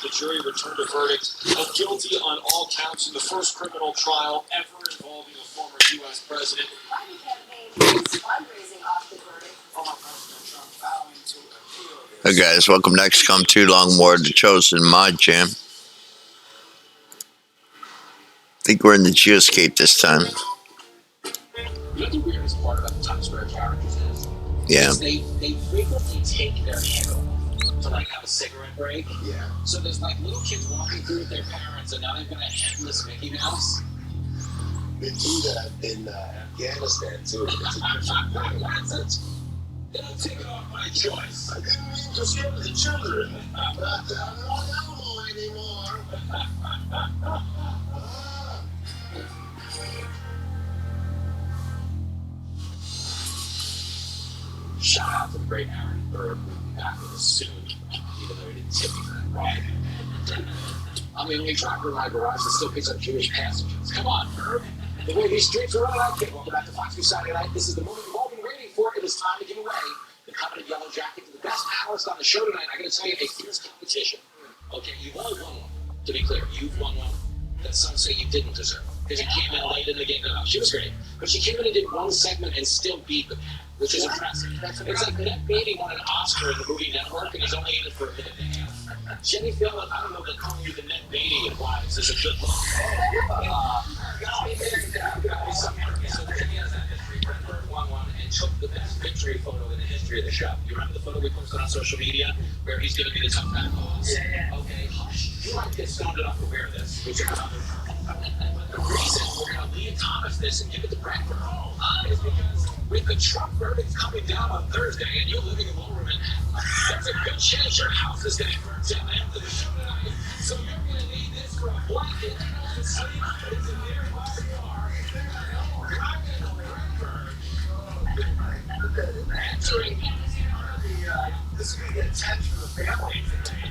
the jury returned a verdict of guilty on all counts in the first criminal trial ever involving a former U.S. president. Biden campaign is fundraising off the verdict. Former President Trump vowing to appeal. Hey guys, welcome to XCOM 2 LWOTC Mod Jam. I think we're in the geoscape this time. You know the weirdest part about the Times Square characters is? Yeah. They frequently take their head off to like have a cigarette break. Yeah. So there's like little kids walking through with their parents and now they've got a headless Mickey Mouse. They do that in Afghanistan too. It's a different thing. They don't take it off by choice. I didn't mean to scare the children. But they're not animal anymore. Shout out to the great Aaron Burr, who will be back with us soon, even though he didn't tip me for that ride. I'm the only driver in my garage that still picks up Jewish passengers. Come on, Burr. The way these streets are running, I can't. Welcome back to Fox News Saturday Night. This is the moment you've all been waiting for. It is time to give away the coveted yellow jacket to the best panelist on the show tonight. I got to tell you, a fierce competition. Okay, you've all won one. To be clear, you've won one that some say you didn't deserve. Because you came in late in the game. No, she was great. But she came in and did one segment and still beat them, which is impressive. It's like Ned Beatty won an Oscar in the movie Network, and he's only in it for a minute and a half. Jenny Phillip, I don't know, but calling you the Ned Beatty of wives is a good look. So Jenny has that history. Redbird won one and took the best victory photo in the history of the show. You remember the photo we posted on social media where he's giving me the tough back calls? Yeah. Okay, hush. You might get stoned enough to wear this. But the reason we're going to Leah Thomas this and give it to Bradford is because with the Trump verdict coming down on Thursday and you living in Lowerman, there's a good chance your house is going to burn down after the show tonight. So you're going to need this for a blanket to sleep. It's a nearby car. Driving to Bradford. Answering this will be intense for the family today.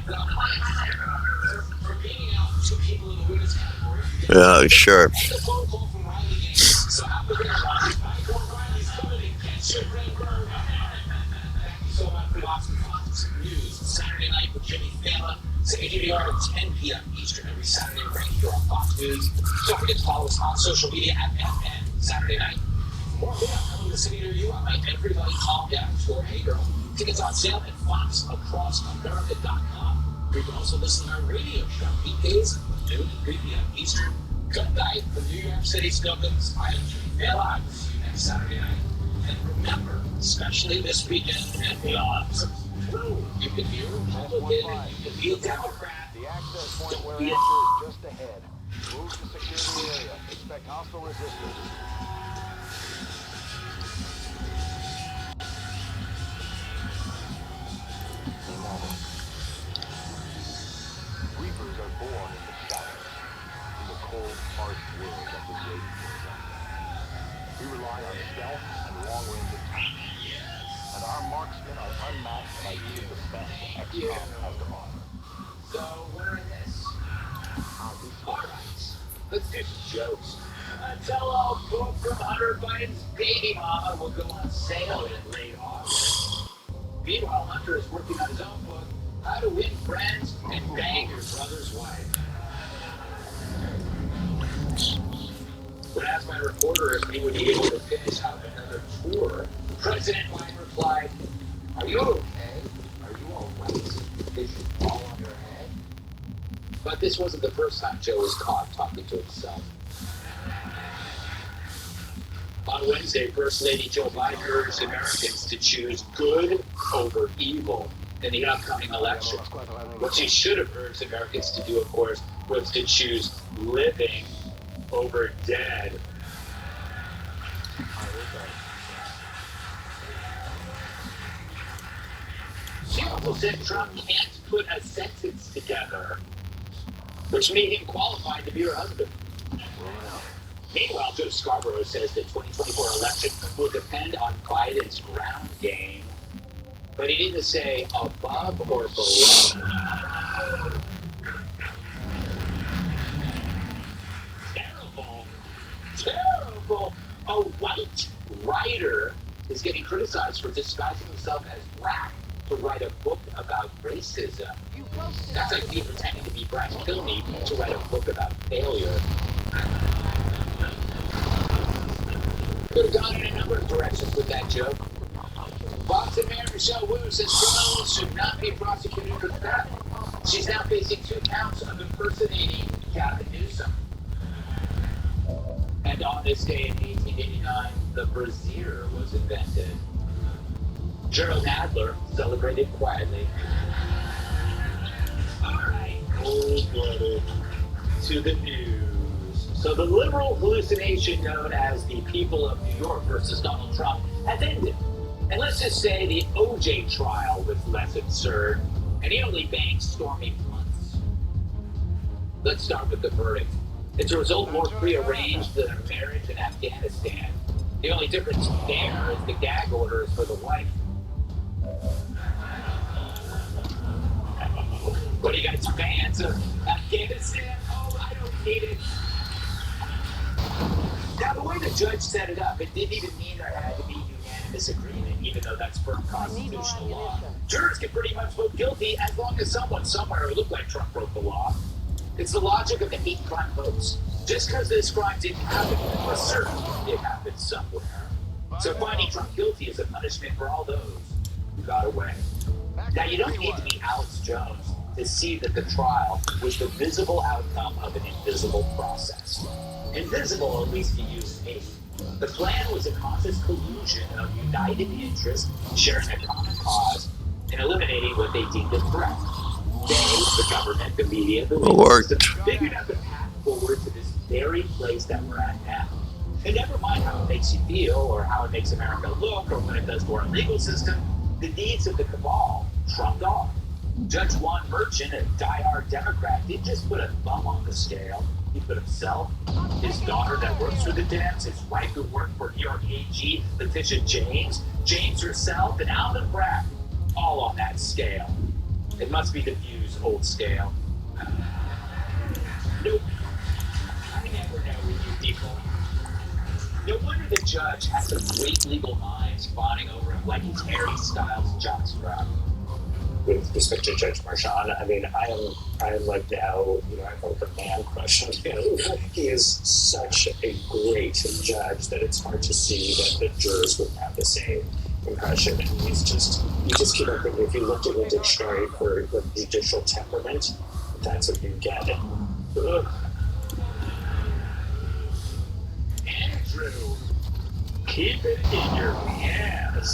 For beating out two people in the women's category. Yeah, sure. The phone call from Riley Gaines. So out there, Riley's coming in. Catch your brain burn. Thank you so much for watching Fox News Saturday night with Jimmy Fallon. CAGBR at 10 p.m. Eastern every Saturday right here on Fox News. Don't forget to follow us on social media at FN Saturday night. More than coming to the city near you. I like everybody calm down for Hey Girl. Tickets on sale at foxacrossamerica.com. You can also listen to our radio show weekdays, noon to 3 p.m. Eastern. Good night from New York City Snuggums. I am Jimmy Fallon. I will see you next Saturday night. And remember, especially this weekend and beyond, you can be a Republican, you can be a Democrat. The access point where answer is just ahead. Move to secure the area. Expect hostile resistance. Reapers are born in the shadows, in the cold, harsh world that was waiting for them. We rely on stealth and long-range attack. And our marksmen are unmatched by even the best XCOM has to offer. So, winner in this. Alright, let's do some jokes. Tell all book from Hunter Biden's baby mama will go on sale in late August. Meanwhile, Hunter is working on his own book, How to Win Friends and Bang Your Brother's Wife. When asked by a reporter if he would be able to finish out another tour, President Biden replied, "Are you okay? Are you all right? Did you fall on your head?" But this wasn't the first time Joe was caught talking to himself. On Wednesday, First Lady Joe Biden urged Americans to choose good over evil in the upcoming election. What she should have urged Americans to do, of course, was to choose living over dead. She also said Trump can't put a sentence together, which made him qualified to be her husband. Meanwhile, Joe Scarborough says the 2024 election will depend on Biden's ground game, but he didn't say above or below. Terrible. A white writer is getting criticized for disguising himself as black to write a book about racism. That's like me pretending to be Brad Pilney to write a book about failure. Could have gone in a number of directions with that joke. Fox and Mayor Michelle Wu says criminals should not be prosecuted for theft. She's now facing 2 counts of impersonating Gavin Newsom. And on this day in 1889, the brassiere was invented. Gerald Adler celebrated quietly. All right, cold-blooded to the news. So the liberal hallucination known as the people of New York versus Donald Trump has ended. And let's just say the OJ trial was less absurd, and he only banged Stormy once. Let's start with the verdict. It's a result more prearranged than a marriage in Afghanistan. The only difference there is the gag orders for the wife. What do you guys fans of Afghanistan? Oh, I don't need it. Now, the way the judge set it up, it didn't even mean there had to be unanimous agreement, even though that's firm constitutional law. Jurors can pretty much vote guilty as long as someone somewhere who looked like Trump broke the law. It's the logic of the hate crime votes. Just because this crime didn't happen, we're certain it happened somewhere. So finding Trump guilty is a punishment for all those who got away. Now, you don't need to be Alex Jones to see that the trial was the visible outcome of an invisible process. Invisible, at least to use me. The plan was a conscious collusion of united interests sharing a common cause and eliminating what they deemed a threat. They, the government, the media, the legal system, figured out the path forward to this very place that we're at now. And never mind how it makes you feel or how it makes America look or what it does to our legal system, the deeds of the cabal trumped all. Judge Juan Merchant, a diehard Democrat, didn't just put a thumb on the scale. He put himself, his daughter that works for the Dems, his wife who worked for New York AG, Letitia James, James herself, and Alvin Bragg, all on that scale. It must be the View's old scale. Nope. I never know with you people. No wonder the judge has some great legal minds fawning over him like he's Harry Styles' jockstrap. With respect to Judge Marchand, I mean, I am like now, I have a man crush on him. He is such a great judge that it's hard to see that the jurors would have the same impression. And you just keep on thinking, if you looked in the dictionary for the judicial temperament, that's what you get. Ugh. Andrew, keep it in your pants.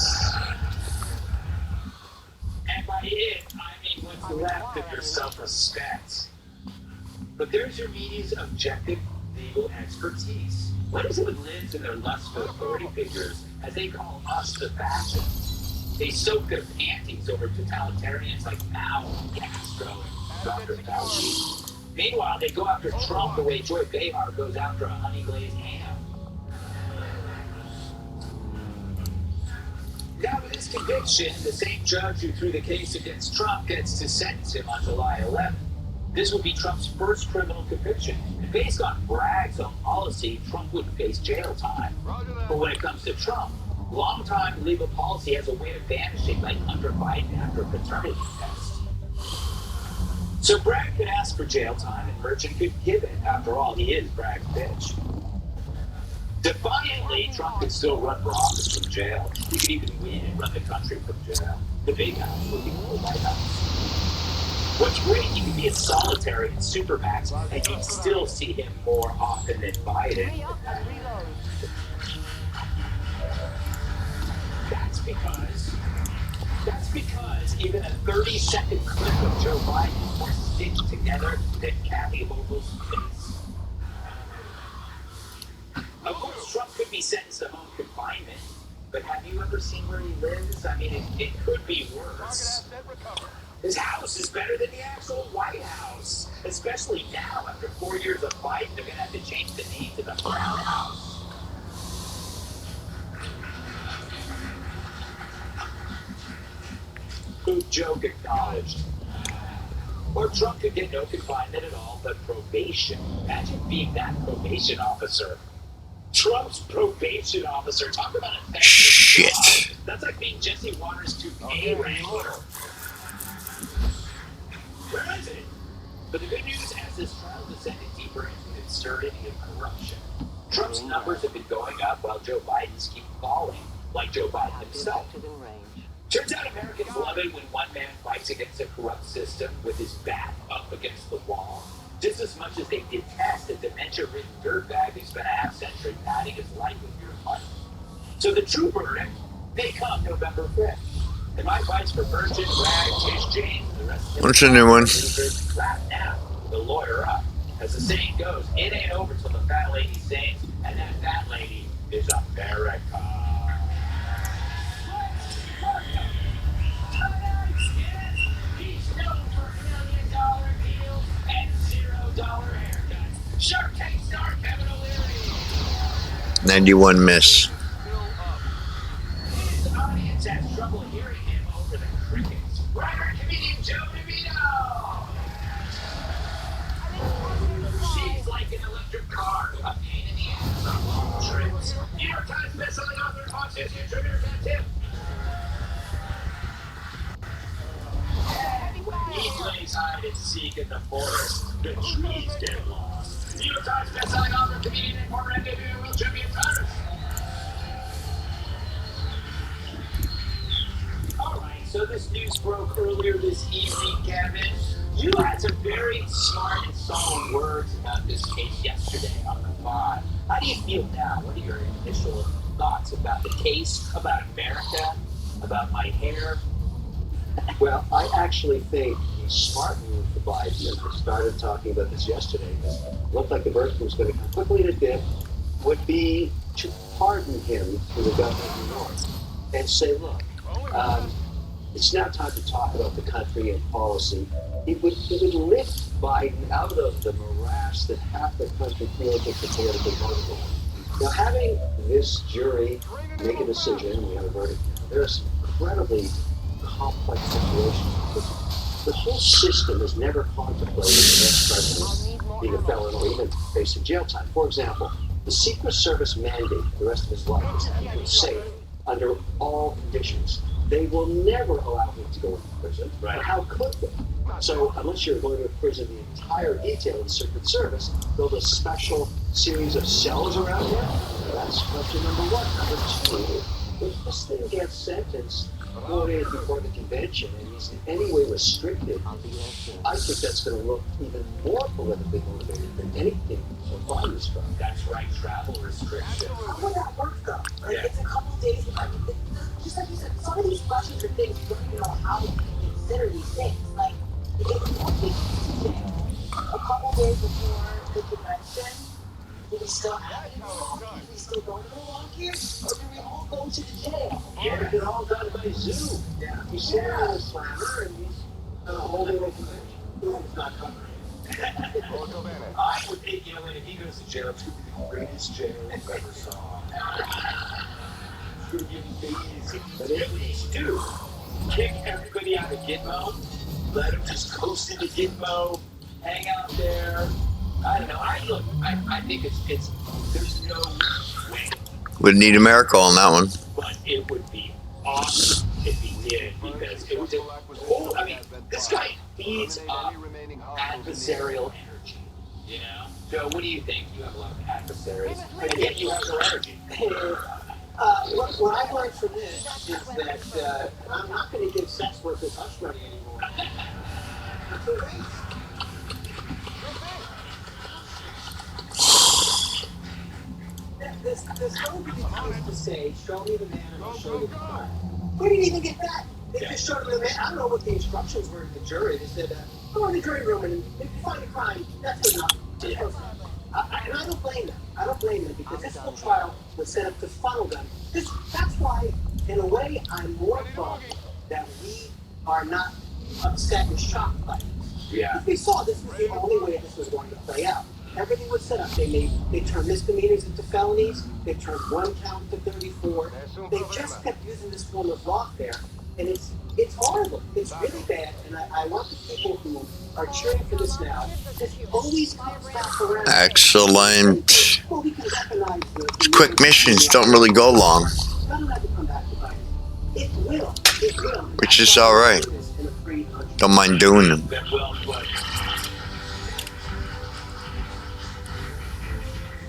And by it, I mean what's left of your self-respect. But there's your media's objective legal expertise. What is it with libs and their lust for authority figures, as they call us the fashion? They soak their panties over totalitarians like Mao, Castro, and Dr. Fauci. Meanwhile, they go after Trump the way Joy Behar goes after a honey-glazed ham. Now, with his conviction, the same judge who threw the case against Trump gets to sentence him on July 11th. This would be Trump's first criminal conviction. And based on Bragg's own policy, Trump wouldn't face jail time. But when it comes to Trump, long-time legal policy has a way of vanishing like Hunter Biden after a paternity test. So Bragg could ask for jail time and Merchant could give it. After all, he is Bragg's bitch. Defiantly, Trump could still run for office from jail. He could even win and run the country from jail. The big house would become the White House. What's great, he could be in solitary and supermax, and you'd still see him more often than Biden. That's because even a 30-second clip of Joe Biden is more stitched together than Kathy Hochul's face. Of course, Trump could be sentenced to home confinement, but have you ever seen where he lives? I mean, it could be worse. His house is better than the actual White House, especially now after 4 years of Biden. They're going to have to change the name to the Brown House. Good joke acknowledged. Or Trump could get no confinement at all, but probation. Imagine being that probation officer. Trump's probation officer. Talk about a Shit. That's like being Jesse Waters to a Wrangler. Where is it? But the good news, as this trial descended deeper into the absurdity of corruption, Trump's numbers have been going up while Joe Biden's keep falling, like Joe Biden himself. Turns out Americans love it when one man fights against a corrupt system with his back up against the wall, just as much as they detest a dementia-ridden dirtbag who spent a half-century padding his life with your money. So the true verdict, they come November 5th. And my advice for Virgin, Rag, Tish, James, and the rest of them. What's a new one? Laugh now, the lawyer up. As the saying goes, it ain't over till the fat lady sings, and that fat lady is America. He's known for $1 million deals and $0 haircuts. Shark Tank star Kevin O'Leary. 91 miss. His audience has trouble hearing him over the crickets. Writer and comedian Joe DeVito. She's like an electric car, a pain in the ass on long trips. New York Times bestselling author, Fox News contributor, Cat Tip. He plays hide and seek in the forest. The trees get lost. New York Times bestselling author, comedian, and former NBA world champion Connors. All right, so this news broke earlier this evening, Kevin. You had some very smart and solid words about this case yesterday on the pod. How do you feel now? What are your initial thoughts about the case, about America, about my hair? Well, I actually think the smart move for Biden, and we started talking about this yesterday, it looked like the verdict was going to come quickly, and it did, would be to pardon him for the governor of New York and say, look, it's now time to talk about the country and policy. It would lift Biden out of the morass that half the country feels it's politically vulnerable. Now, having this jury make a decision, we have a verdict now, there's incredibly complex situations because the whole system has never contemplated the next president being a felon or even facing jail time. For example, the Secret Service mandate for the rest of his life is to keep him safe under all conditions. They will never allow him to go into prison. Right. But how could they? So unless you're going to imprison the entire detail of the Secret Service, build a special series of cells around him? That's question number one. Number two, if this thing gets sentenced 4 days before the convention and he's in any way restricted, I think that's going to look even more politically motivated than anything so far in this trial. That's right, travel restrictions. How would that work though? Like, it's a couple days. Just like you said, some of these questions are things you don't even know how to consider these things. Like, if you take jail a couple days before the convention, do we still have it? Do we still go to the walk-in? Or do we all go to the jail? Yeah, it's all done by Zoom. Yeah, he's sitting on a slammer and he's holding a convention. It's not covering it. I would think, you know, if he goes to jail, it's going to be the greatest jail I've ever saw. It's going to be amazing. But at least do. Kick everybody out of Gitmo. Let them just coast into Gitmo. Hang out there. I don't know. I think it's there's no way. Would need a miracle on that one. But it would be awesome if he did, because it was I mean, this guy feeds up adversarial energy, you know? Joe, what do you think? You have a lot of adversaries, and yet you have no energy. What I've learned from this is that I'm not going to give sex workers hush money anymore. That's a waste. There's nobody comes to say, show me the man and I'll show you the crime. We didn't even get that. They just showed me the man. I don't know what the instructions were in the jury. They said, go in the jury room and if you find a crime, that's good enough. And I don't blame them. I don't blame them because this whole trial was set up to funnel them. That's why, in a way, I'm more bummed that we are not upset and shocked by this. Yeah. Because we saw this was the only way this was going to play out. Everything was set up. They turned misdemeanors into felonies. They turned one count to 34. They just kept using this form of lawfare, and it's horrible. It's really bad. And I want the people who are cheering for this now to always come back around. Excellent. Well, we can recognize Quick missions don't really go long. I don't have to come back which is all right. Don't mind doing them. That well, but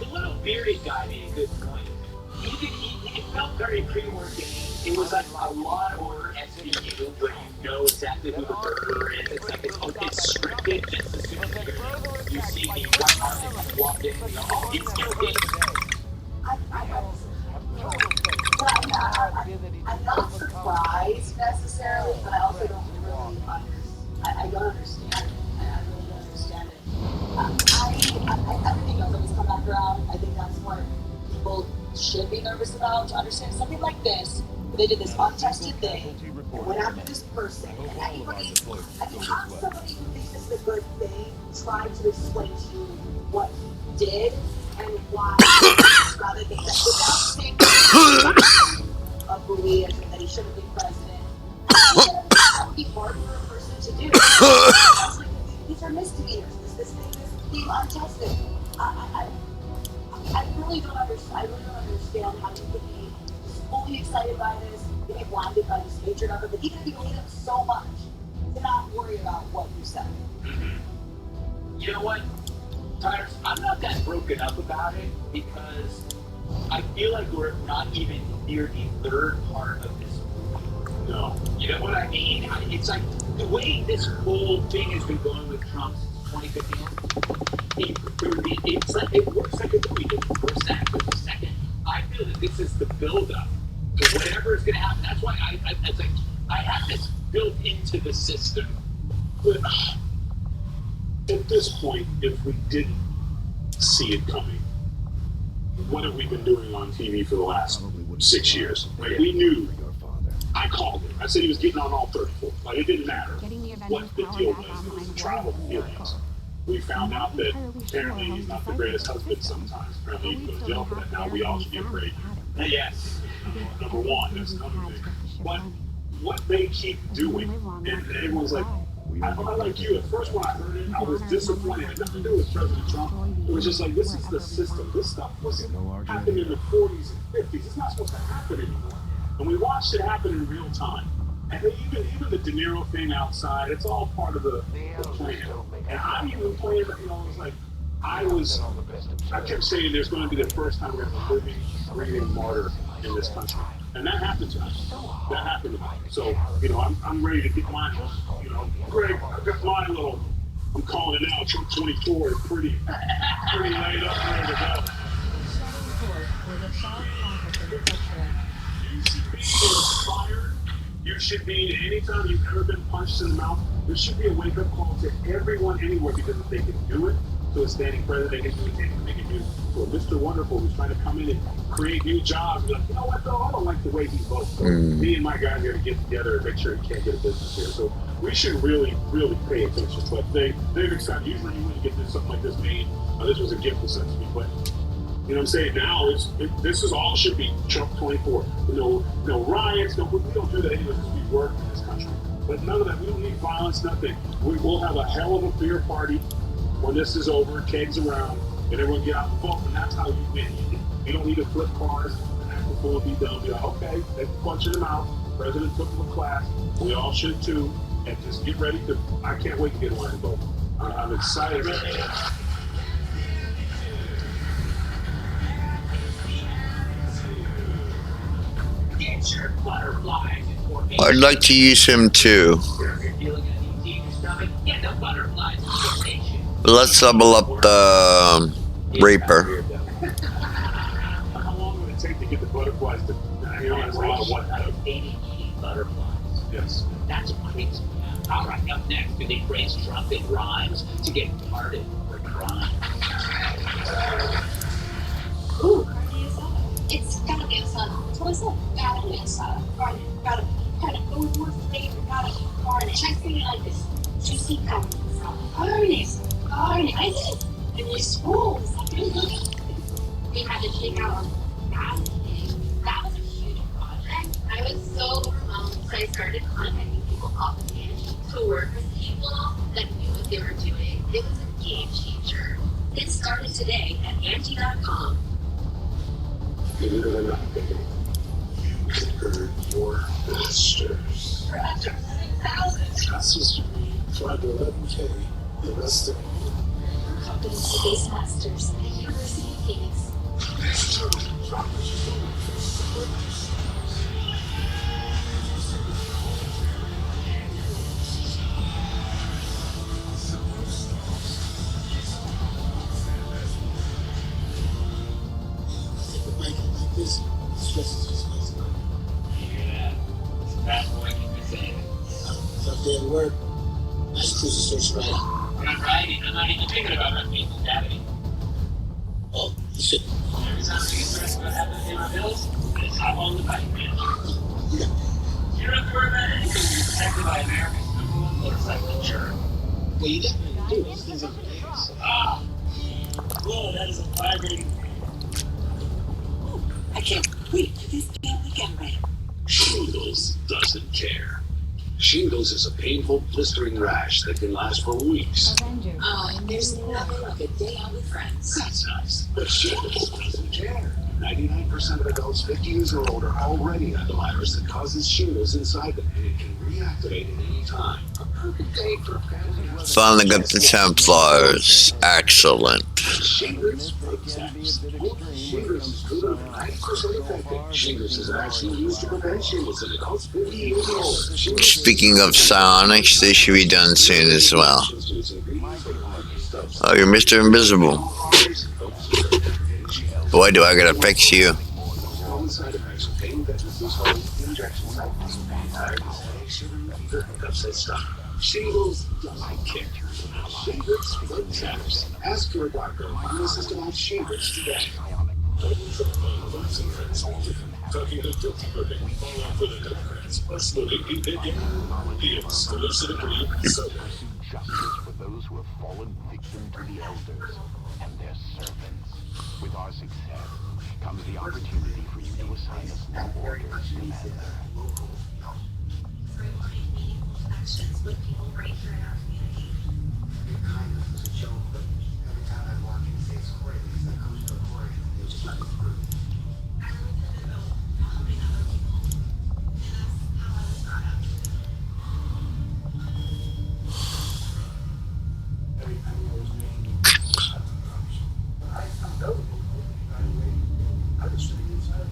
the little bearded guy made a good point. It felt very pre-working. It was like a lot more SVU, but you know exactly who the murderer is. It's like it's scripted just as soon as you see the white artist walk in. You know, oh, it's guilty. I'm not surprised necessarily, but I also don't really I don't understand it. I really don't understand it. Everything else always come back around. I think that's what people should be nervous about, to understand something like this. They did this untested thing, went after this person, and anybody, I mean, how somebody who thinks this is a good thing try to explain to you what he did and why, rather than that without saying a bully and that he shouldn't be president. That would be hard for a person to do. These are misdemeanors. This thing is being untested. I really don't understand how you could be fully excited by this, to be blinded by this hatred of it, but even if you hate him so much, to not worry about what you said. You know what, Tyler? I'm not that broken up about it because I feel like we're not even near the third part of this movie. No. You know what I mean? It's like the way this whole thing has been going with Trump since 2015. It's like it works like a movie. The first act, but the second, I feel that this is the build-up to whatever is going to happen. That's why I have this built into the system. But at this point, if we didn't see it coming, what have we been doing on TV for the last 6 years? Like, we knew. I called it. I said he was getting on all 34. Like, it didn't matter what the deal was. It was a trial of feelings. We found out that apparently he's not the greatest husband sometimes. Apparently he goes to jail for that. Now we all should be afraid. Yes. Number one, that's another thing. But what they keep doing, and everyone's like, I'm not like you. At first when I heard it, I was disappointed. It had nothing to do with President Trump. It was just like, this is the system. This stuff was happening in the 40s and 50s. It's not supposed to happen anymore. And we watched it happen in real time. And even the De Niro thing outside, it's all part of the plan. And I'm even playing, you know, it was like, I kept saying there's going to be the first time we have a living, breathing martyr in this country. And that happened to us. That happened to me. So, you know, I'm ready to get mine, you know, Greg, I got my little, I'm calling it now, Trump 24 is pretty laid up, ready to go. You should be inspired. You should be, anytime you've ever been punched in the mouth, there should be a wake-up call to everyone anywhere, because if they can do it, to a standing president, they can do anything. They can do for Mr. Wonderful, who's trying to come in and create new jobs. Like, you know what, though? I don't like the way he votes. So me and my guys here to get together and make sure he can't get a business here. So we should really, really pay attention. But they've excited. Usually when you get this, something like this made, this was a gift for such me. But you know what I'm saying? Now this is all should be Trump 24. No riots. No, we don't do that anyway because we work in this country. But none of that. We don't need violence. Nothing. We'll have a hell of a beer party when this is over. Kegs around, and everyone get out and vote. And that's how you win. You don't need to flip cars and have the full be done. Be like, okay, they punching them out. President took them a class. We all should too. And just get ready to. I can't wait to get away and vote. I'm excited. I'd like to use him too. Let's level up the Reaper. How long would it take to get the butterflies to, you know, there's a lot of what? 80 butterflies. Yes. That's crazy. All right, up next, do they praise Trump in rhymes to get carded for crime? Ooh, it's gotta be a sun. What is it? Gotta be a sun. Gotta go with more flavor. Gotta be garnish. I say it like this. Juicy coming from garnish. And my school was like, we had to take out that thing. That was a huge project. I was so overwhelmed, so I started contacting people off the page to work with people that knew what they were doing. It was a game changer. It started today at Angie.com. You know what I'm thinking? You can hurt your masters. for under 11,000. That's just 5 to 11K. The rest of Company Space Masters at University of Phoenix. like this stresses just makes it. Yeah. It's a bad boy, can you say? Tough day at work. Nice cruiser search right. I'm not writing. I'm not even thinking about my people, Daddy. Oh, you should. Every time I get stressed about having to pay my bills, I just hop on the bike, man. You don't have to worry about anything. You're protected by America's #1 motorcycle insurer. Well, you definitely do. Those things are for days. Ah! Whoa, that is a vibrating. I can't wait for this family getaway. Shingles doesn't care. Shingles is a painful, blistering rash that can last for weeks. Oh, and there's nothing like a day out with friends. That's nice. But Shingles doesn't care. 99% of adults 50 years or older already have the virus that causes shingles inside them, and it can reactivate at any time. A perfect day for a family. Finally got the Templars. Excellent. Shingles protects. Shingles is proven 90% effective. Shingles is actually used to prevent shingles in adults 50 years or older. Speaking of psionics, they should be done soon as well. Oh, you're Mr. Invisible. Boy, do I gotta fix you. Common side effects of pain veterans hold injection sites. Tiredness, headaches, shivering, fever, hiccups, and stuff. Shingles doesn't care. Shingles protects. Ask your doctor if this is about shingles today. Talking to guilty verdict, fall out for the Democrats, are slowly being Yes, the listener agreed. So, Justice for those who have fallen victim to the elders and their servants. With our success comes the opportunity for you to assign us new orders, Commander. Actions with people right here in our community. Your kindness is a joke, but every time I walk in face quarries, that comes to a quarry, they just let me through. I really did it about helping other people. And that's how I was brought up. Every penny I was making, but I found out I was sitting inside.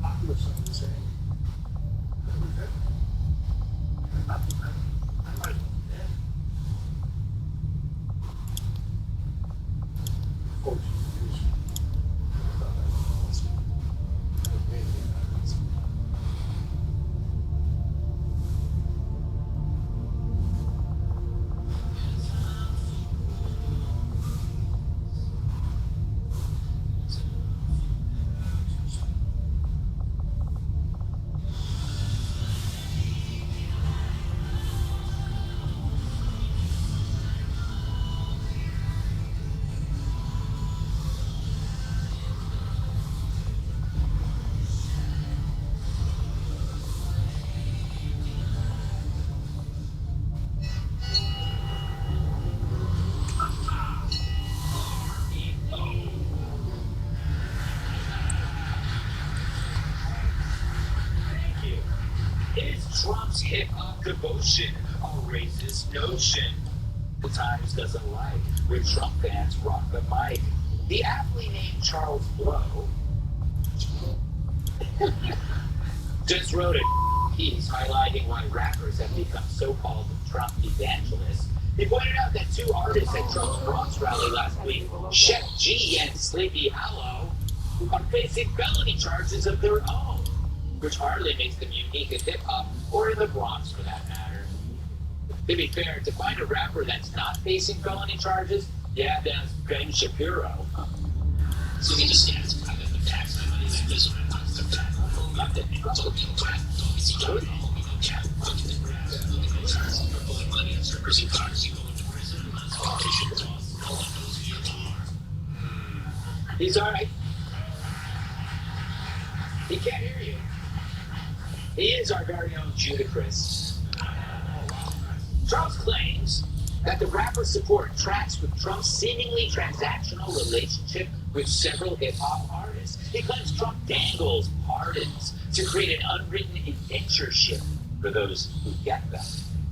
I was something saying, I might be dead. Thank you. It's Trump's hip-hop devotion, a racist notion. The Times doesn't like when Trump fans rock the mic. The aptly named Charles Blow just wrote a piece highlighting why rappers have become so-called Trump evangelists. He pointed out that two artists at Trump's Bronx rally last week, Chef G and Sleepy Hollow, are facing felony charges of their own, which hardly makes them unique in hip-hop or in the Bronx for that matter. To be fair, to find a rapper that's not facing felony charges, yeah, that's Ben Shapiro. So he just stands by the tax money that this man wants to tax. Not that he wants to be taxed. He's good. He's alright. He can't hear you. He is our very own Judicrus. Charles claims that the rapper's support tracks with Trump's seemingly transactional relationship with several hip-hop artists. He claims Trump dangles, pardons, to create an unwritten indentureship for those who get them.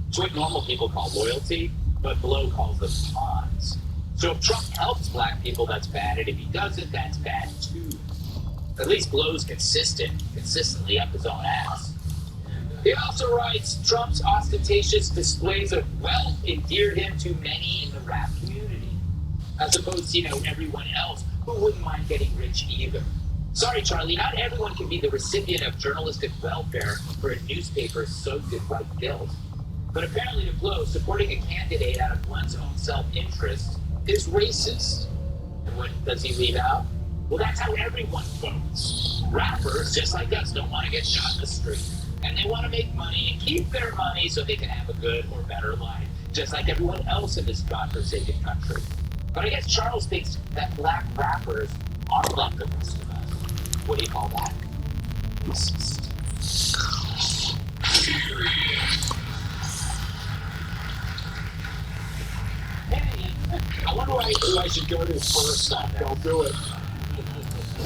It's what normal people call loyalty, but Blow calls them pawns. So if Trump helps black people, that's bad, and if he doesn't, that's bad too. At least Blow's consistently up his own ass. He also writes, Trump's ostentatious displays of wealth endeared him to many in the rap community, as opposed to, everyone else who wouldn't mind getting rich either. Sorry, Charlie, not everyone can be the recipient of journalistic welfare for a newspaper soaked in white guilt. But apparently to Blow, supporting a candidate out of one's own self-interest is racist. And what does he leave out? Well, that's how everyone votes. Rappers, just like us, don't want to get shot in the street. And they want to make money and keep their money so they can have a good or better life, just like everyone else in this godforsaken country. But I guess Charles thinks that black rappers are like the rest of us. What do you call that? Racist. Hey, I wonder who I should go to first on that. Don't do it.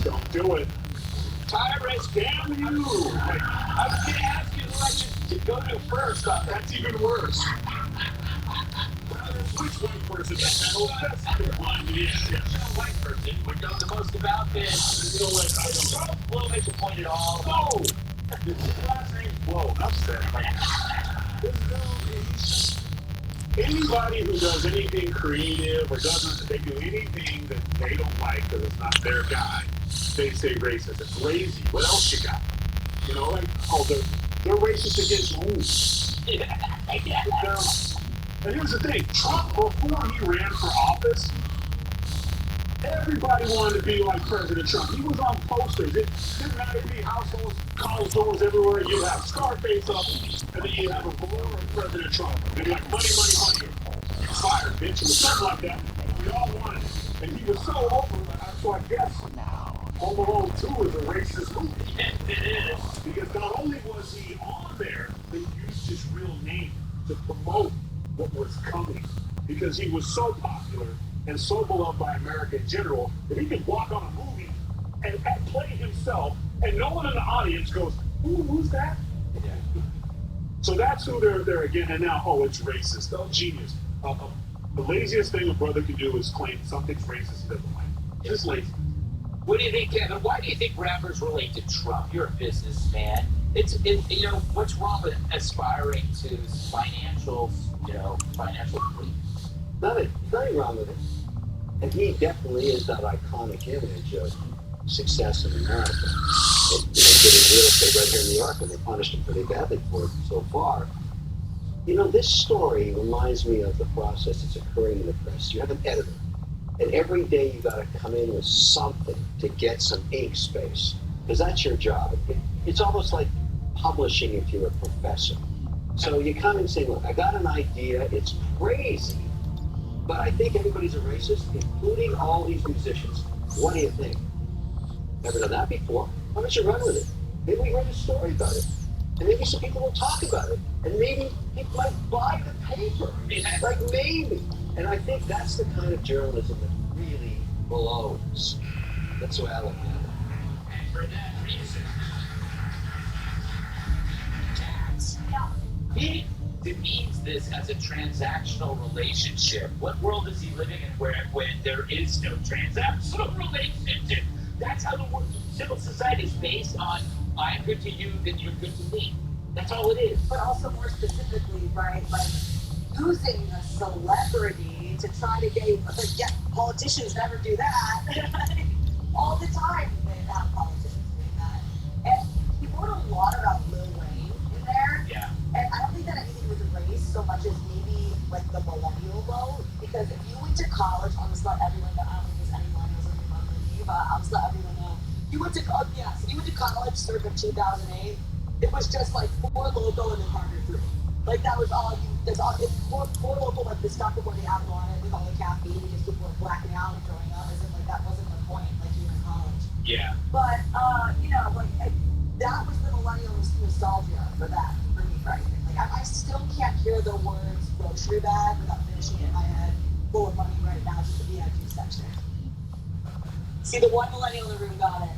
Don't do it. Tyrus, damn you! I was going to ask you who I should go to first on that. That's even worse. Which white person that knows that's one? Yeah. White person would know the most about this. You know what? I don't know. Blow makes a point at all. No! His last name's Blow. Upset. Anybody who does anything creative or they do anything that they don't like because it's not their guy, they say racist. It's lazy. What else you got? They're racist against who? And here's the thing, Trump, before he ran for office, everybody wanted to be like President Trump. He was on posters. It didn't matter to be households, college doors everywhere. You have Scarface up, and then you have a balloon of President Trump. They'd be like, money, money, money. You're fired, bitch. It was something like that. We all wanted it. And he was so over, so I guess Home Alone 2 is a racist movie. Yes, it is. Because not only was he on there, they used his real name to promote what was coming. Because he was so popular and so beloved by America in general that he could walk on a movie and play himself, and no one in the audience goes, who's that? Yeah. So that's who they're again. And now, it's racist. Oh, genius. The laziest thing a brother can do is claim something's racist he doesn't like. Just lazy. What do you think, Kevin? Why do you think rappers relate to Trump? You're a businessman. What's wrong with aspiring to financial freedom? Nothing wrong with it. And he definitely is that iconic image of success in America. Getting real estate right here in New York, and they punished him pretty badly for it so far. This story reminds me of the process that's occurring in the press. You have an editor, and every day you got to come in with something to get some ink space, because that's your job. It's almost like publishing if you're a professor. So you come and say, look, I got an idea, it's crazy, but I think everybody's a racist, including all these musicians. What do you think? Never done that before. Why don't you run with it? Maybe we write a story about it. And maybe some people will talk about it. And maybe people might buy the paper. Like maybe. And I think that's the kind of journalism that really blows. That's the way I look at it. And for that reason, he demeans this as a transactional relationship. What world is he living in when there is no transactional relationship? That's how the civil society is based on, I'm good to you, then you're good to me. That's all it is. But also more specifically, right, like using a celebrity to try to get politicians never do that. All the time they have politicians doing that. And he wrote a lot about Lil Wayne in there. Yeah. And I don't think that anything was erased so much as maybe like the millennial vote. Because if you went to college, I'll just let everyone know, I don't think there's any millennials in the room, but I'll just let everyone know. You went to college circa 2008. It was just like 4 Loko and then Harvard 3. Like that was all. It's 4 Loko, like the stuff with what they have on it with all the caffeine because people were blacking out and throwing up. As in, like that wasn't the point. Like you were in college. Yeah. But that was the millennial nostalgia for that for me, right? Like I still can't hear the words grocery bag without finishing it in my head. Full of money right now, just the VIP section. See, the one millennial in the room got it.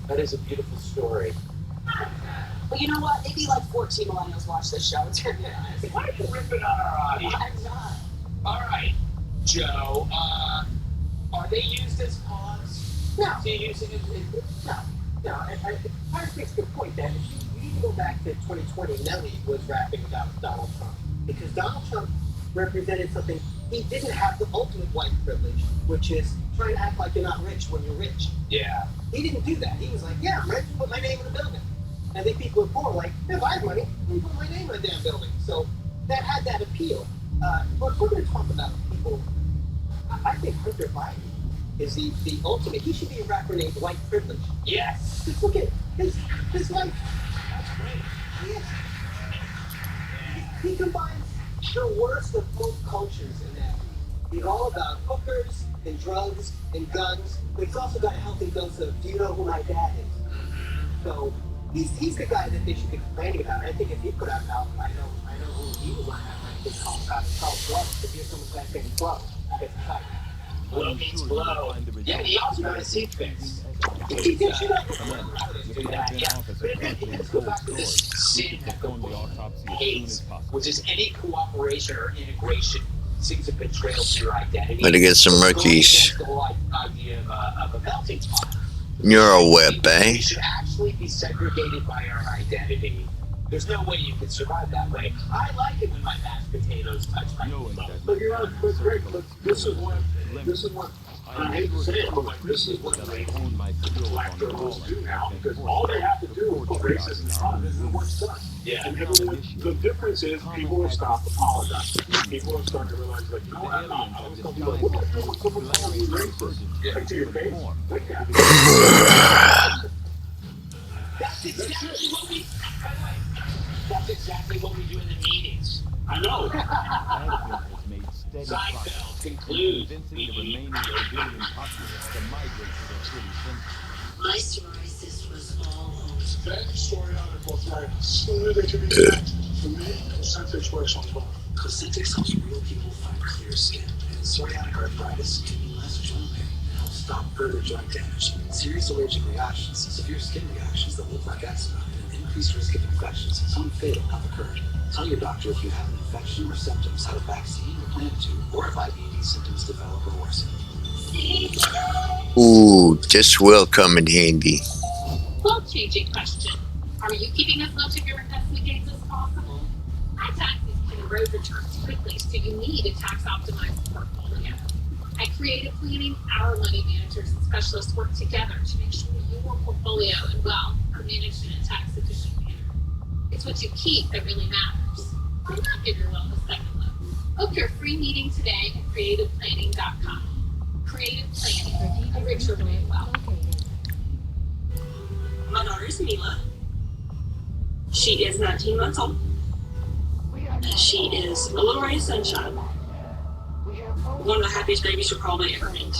That is a beautiful story. But you know what? Maybe like 14 millennials watch this show. It's gonna be honest. Why are you ripping on our audience? I'm not. All right, Joe. Are they used as pawns? No. Do you use it as... No, Paris makes a good point that if you need to go back to 2020, Nelly was rapping about Donald Trump. Because Donald Trump represented something, he didn't have the ultimate white privilege, which is trying to act like you're not rich when you're rich. Yeah. He didn't do that. He was like, yeah, I'm rich, put my name in the building. And then people are poor, like, if I have money, I'm put my name in the damn building. So that had that appeal. But if we're going to talk about people, I think Hunter Biden is the ultimate. He should be a rapper named White Privilege. Yes. Just look at his life. That's great. He combines the worst of both cultures in that. He's all about hookers and drugs and guns, but he's also got a healthy dose of, do you know who my dad is? So he's the guy that they should be complaining about. I think if he put out an album, I know who he would want to have. Like, it's called Flow. If you're someone's last name Flow, that's exciting. Blow means blow. Yeah, he also got a seat fix. He did shoot up. Do that, yeah. But let's go back to this sin that the world hates, which is any cooperation or integration seems a betrayal to your identity. Gotta get some rookies. The whole idea of a melting pot. You're a whip, eh? We should actually be segregated by our identity. There's no way you can survive that way. I like it when my mashed potatoes touch my phone. But you're right, but Greg, this is what I hate to say it, but like, this is what they black girls do now, because all they have to do is put racism on it, and the work's done. Yeah. And everyone, the difference is people have stopped apologizing. People are starting to realize, like, no, I'm not. I was going to be like, what the hell was someone calling you racist? Like, to your face? Like that. That's exactly what we do in the meetings. I know. Seinfeld concludes. My psoriasis was all over. That story article time sooner they can be back for me, Cosentyx works on 12. Cosentyx helps real people find clear skin. And psoriatic arthritis can be less joint pain and help stop further joint damage. Serious allergic reactions, severe skin reactions that look like eczema, and an increased risk of infections, some fatal, have occurred. Tell your doctor if you have an infection or symptoms, had a vaccine or plan to, or if IBD symptoms develop or worsen. Ooh, this will come in handy. World-changing question. Are you keeping as much of your investment gains as possible? iTaxes can erode returns quickly, so you need a tax-optimized portfolio. At Creative Planning, our money managers and specialists work together to make sure your portfolio and wealth are managed in a tax-efficient manner. It's what you keep that really matters. Why not give your wealth a second look? Book your free meeting today at creativeplanning.com. Creative Planning, a richer way of wealth. My daughter is Mila. She is 19 months old. She is a little ray of sunshine. One of the happiest babies you'll probably ever meet.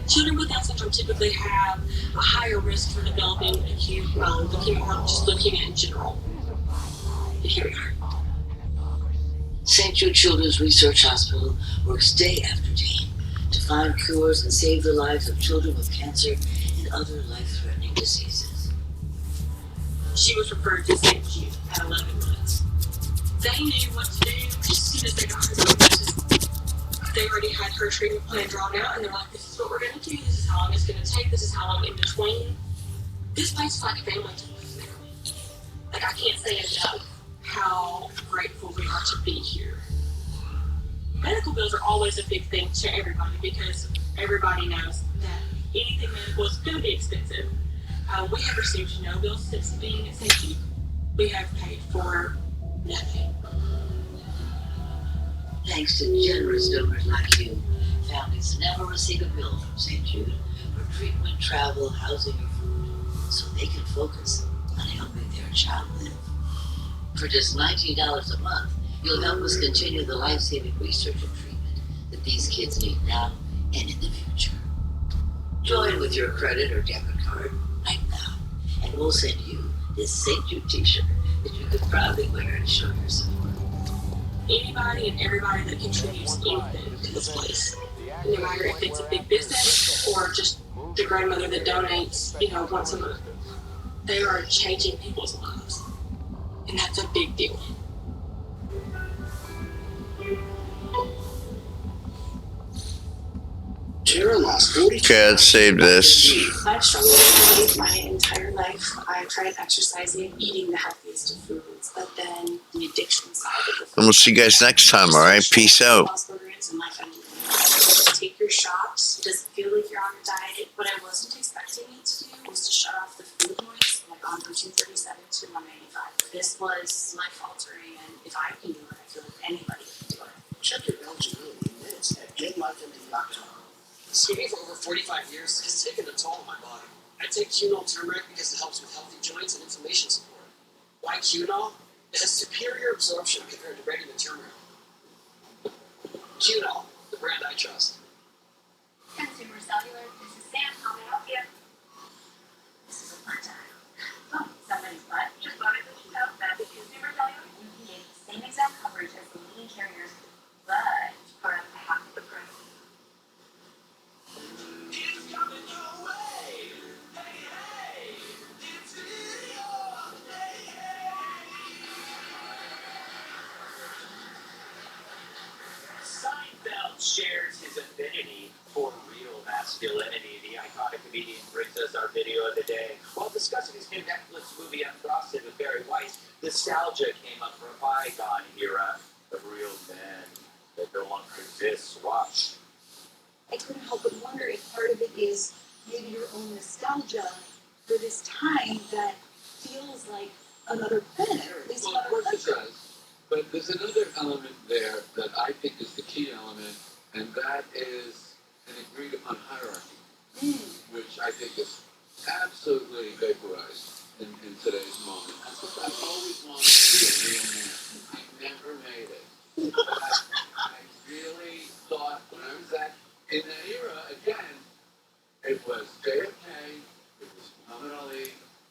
Children with Down syndrome typically have a higher risk for developing acute leukemia, or just leukemia in general. But here we are. St. Jude Children's Research Hospital works day after day to find cures and save the lives of children with cancer and other life-threatening diseases. She was referred to St. Jude at 11 months. They knew what to do as soon as they got her diagnosis. They already had her treatment plan drawn out, and they're like, this is what we're going to do, this is how long it's going to take, this is how long in between. This place is like a family to us there. Like, I can't say enough how grateful we are to be here. Medical bills are always a big thing to everybody because everybody knows that anything medical is going to be expensive. We have received no bills since being at St. Jude. We have paid for nothing. Thanks to generous donors like you, families never receive a bill from St. Jude for treatment, travel, housing, or food, so they can focus on helping their child live. For just $19 a month, you'll help us continue the life-saving research and treatment that these kids need now and in the future. Join with your credit or debit card right now, and we'll send you this St. Jude t-shirt that you can proudly wear and show your support. Anybody and everybody that contributes anything to this place, no matter if it's a big business or just the grandmother that donates, once a month. They are changing people's lives. And that's a big deal. Tara lost 40. Okay, let's save this. I've struggled with weight my entire life. I tried exercising, eating the healthiest of foods, but then the addiction side of the food. And we'll see you guys next time, alright? Peace out. Take your shots. It doesn't feel like you're on a diet. What I wasn't expecting it to do was to shut off the food noise, like on from 237 to 195. This was life altering, and if I can do it, I feel like anybody can do it. Check your eligibility minutes at GetLifeMD.com. Skiing for over 45 years has taken a toll on my body. I take Qunol turmeric because it helps with healthy joints and inflammation support. Why Qunol? It has superior absorption compared to regular turmeric. Qunol, the brand I trust. Consumer Cellular, this is Sam. How may I help you? This is a fun time. Oh, somebody's butt. Just thought I'd let you know that the Consumer Cellular, you can get the same exact coverage as the leading carriers, but for half the price. It's coming your way. Hey, hey, it's video. Hey, hey. Seinfeld shares his affinity for real masculinity. The iconic comedian brings us our video of the day. While discussing his new Netflix movie Unfrosted with Barry White, nostalgia came up for a bygone era of real men that no longer exists. Watch. I couldn't help but wonder if part of it is maybe your own nostalgia for this time that feels like another planet, or at least Well, of another course it country. does. But there's another element there that I think is the key element, and that is an agreed upon hierarchy, which I think is absolutely vaporized in today's moment. I've always wanted to be a real man. I never made it. I really thought when I was in that era, again, it was JFK, it was Muhammad Ali,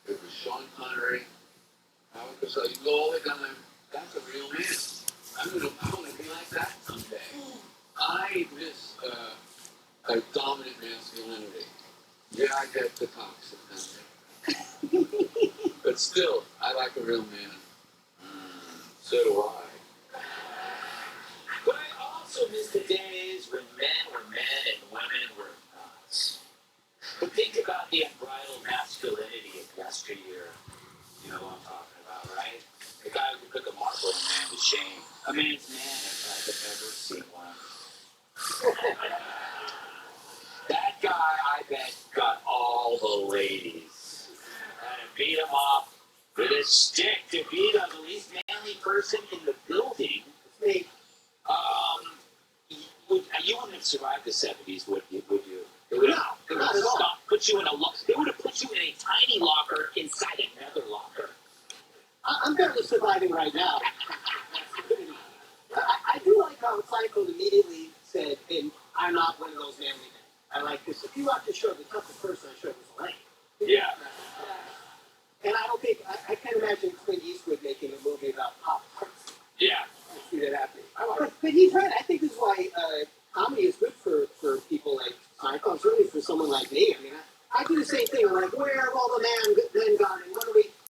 it was Sean Connery, Howard Cosell. You go all the way down there. That's a real man. I want to be like that someday. I miss a dominant masculinity. Yeah, I get the toxic thing. But still, I like a real man. So do I. But I also miss the days when men were men and women were not. But think about the unbridled masculinity of yesteryear. You know what I'm talking about, right? The guy who could put the marble in a man to shame. A man's man if I could ever see one. That guy, I bet, got all the ladies. And beat him up with a stick to beat up the least manly person in the building. Me. You wouldn't have survived the 70s, would you? They would have put you in they would have put you in a tiny locker inside another locker. I'm barely surviving right now. I do like how Seinfeld immediately said, and I'm not one of those manly men. I like this. If you watch the show, the toughest person on the show was Lane. Yeah. And I don't think, I can't imagine Clint Eastwood making a movie about pop tarts. Yeah. I see that happening. But he's right. I think this is why comedy is good for people like Seinfeld, certainly for someone like me. I mean, I do the same thing. I'm like, where have all the men